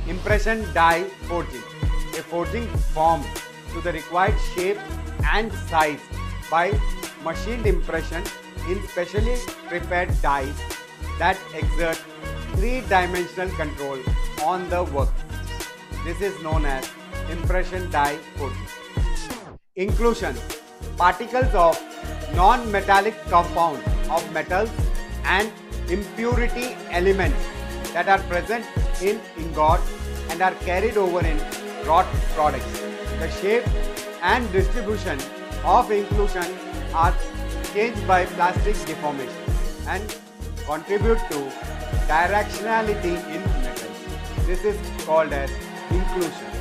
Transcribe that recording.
Impression die forging. A forging formed to the required shape and size by machined impression in specially prepared dies that exert three-dimensional control on the work. This is known as impression die forging. Inclusion: particles of non-metallic compounds of metals and impurity elements that are present in ingot and are carried over in wrought products. The shape and distribution of inclusion are changed by plastic deformation and contribute to directionality in metals. This is called as inclusion.